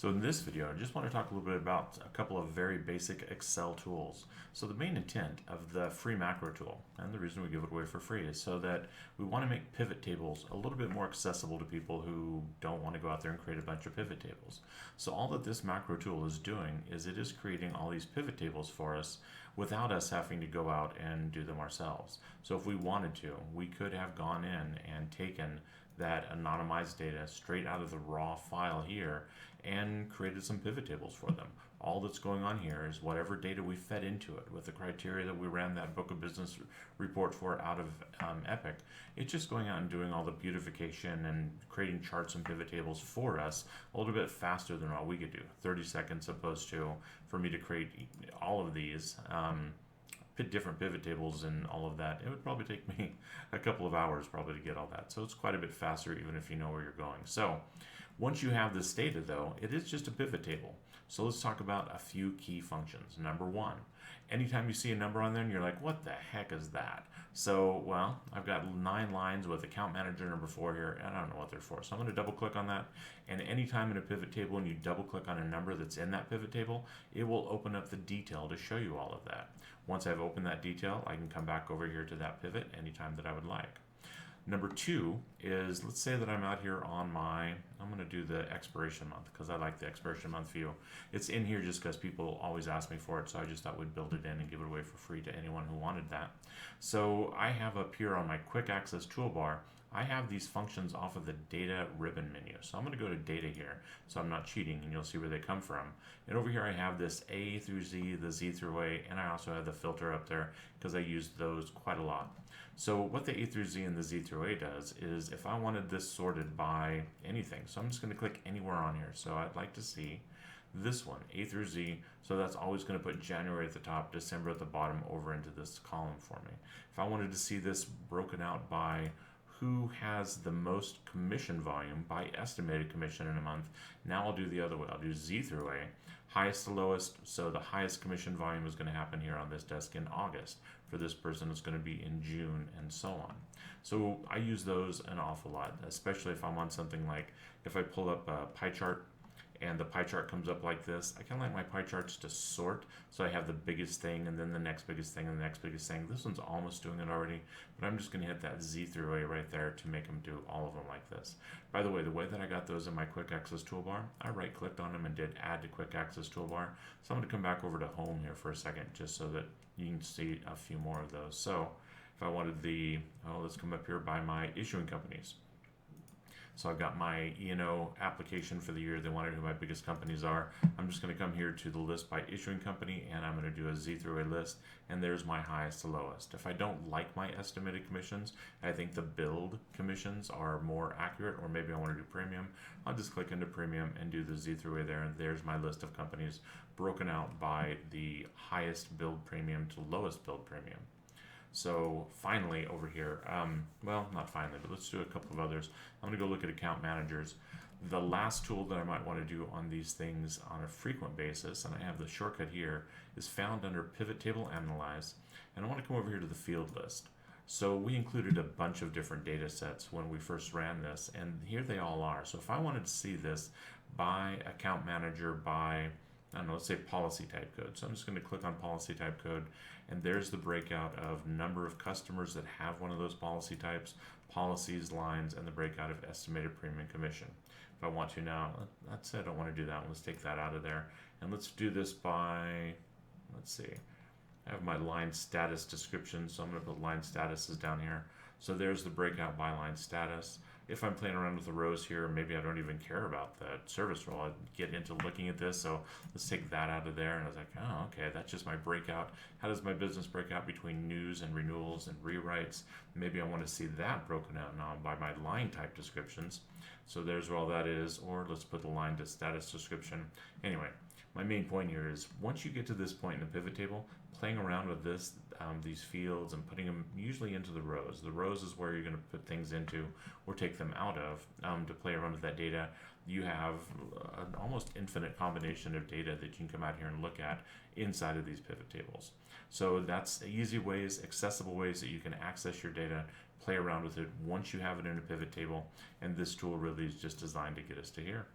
So in this video, I just want to talk a little bit about a couple of very basic Excel tools. So the main intent of the free macro tool, and the reason we give it away for free, is so that we want to make pivot tables a little bit more accessible to people who don't want to go out there and create a bunch of pivot tables. So all that this macro tool is doing is it is creating all these pivot tables for us without us having to go out and do them ourselves. So if we wanted to, we could have gone in and taken that anonymized data straight out of the raw file here and created some pivot tables for them. All that's going on here is whatever data we fed into it with the criteria that we ran that book of business report for out of Epic. It's just going out and doing all the beautification and creating charts and pivot tables for us a little bit faster than what we could do. 30 seconds opposed to for me to create all of these different pivot tables and all of that. It would probably take me a couple of hours probably to get all that. So it's quite a bit faster even if you know where you're going. So once you have this data though, it is just a pivot table. So let's talk about a few key functions. Number one, anytime you see a number on there and you're like, what the heck is that? So, well, I've got 9 lines with account manager number 4 here, and I don't know what they're for. So I'm going to double click on that, and anytime in a pivot table and you double click on a number that's in that pivot table, it will open up the detail to show you all of that. Once I've opened that detail, I can come back over here to that pivot anytime that I would like. Number 2 is, let's say that I'm out here on I'm going to do the expiration month because I like the expiration month view. It's in here just because people always ask me for it, so I just thought we'd build it in and give it away for free to anyone who wanted that. So I have up here on my quick access toolbar, I have these functions off of the data ribbon menu. So I'm going to go to data here, so I'm not cheating, and you'll see where they come from. And over here I have this A through Z, the Z through A, and I also have the filter up there because I use those quite a lot. So what the A through Z and the Z through A does is if I wanted this sorted by anything, so I'm just going to click anywhere on here. So I'd like to see this one, A through Z, so that's always going to put January at the top, December at the bottom over into this column for me. If I wanted to see this broken out by who has the most commission volume by estimated commission in a month, now I'll do the other way. I'll do Z through A, highest to lowest, so the highest commission volume is going to happen here on this desk in August. For this person, it's going to be in June, and so on. So I use those an awful lot, especially if I'm on something like, if I pull up a pie chart and the pie chart comes up like this, I kind of like my pie charts to sort, so I have the biggest thing and then the next biggest thing and the next biggest thing. This one's almost doing it already, but I'm just going to hit that Z through A right there to make them do all of them like this. By the way that I got those in my quick access toolbar, I right clicked on them and did add to quick access toolbar. So I'm going to come back over to home here for a second just so that you can see a few more of those. So if I wanted let's come up here by my issuing companies. So I've got my E&O application for the year. They wanted who my biggest companies are. I'm just going to come here to the list by issuing company, and I'm going to do a Z through A list, and there's my highest to lowest. If I don't like my estimated commissions, I think the billed commissions are more accurate, or maybe I want to do premium, I'll just click into premium and do the Z through A there, and there's my list of companies broken out by the highest billed premium to lowest billed premium. So finally over here, well, not finally, but let's do a couple of others. I'm going to go look at account managers. The last tool that I might want to do on these things on a frequent basis, and I have the shortcut here, is found under Pivot Table Analyze. And I want to come over here to the field list. So we included a bunch of different data sets when we first ran this, and here they all are. So if I wanted to see this by account manager, by I don't know, let's say policy type code. So I'm just going to click on policy type code, and there's the breakout of number of customers that have one of those policy types, policies, lines, and the breakout of estimated premium commission. If I want to now, let's say I don't want to do that one. Let's take that out of there, and let's do this by, let's see, I have my line status description, so I'm going to put line statuses down here. So there's the breakout by line status. If I'm playing around with the rows here, maybe I don't even care about the service role. I'd get into looking at this, so let's take that out of there. And I was like, oh, okay, that's just my breakout. How does my business break out between news and renewals and rewrites? Maybe I want to see that broken out now by my line type descriptions. So there's where all that is, or let's put the line to status description. Anyway, my main point here is once you get to this point in the pivot table, playing around with this, these fields and putting them usually into the rows. The rows is where you're going to put things into or take them out of to play around with that data. You have an almost infinite combination of data that you can come out here and look at inside of these pivot tables. So that's easy ways, accessible ways that you can access your data, play around with it once you have it in a pivot table, and this tool really is just designed to get us to here.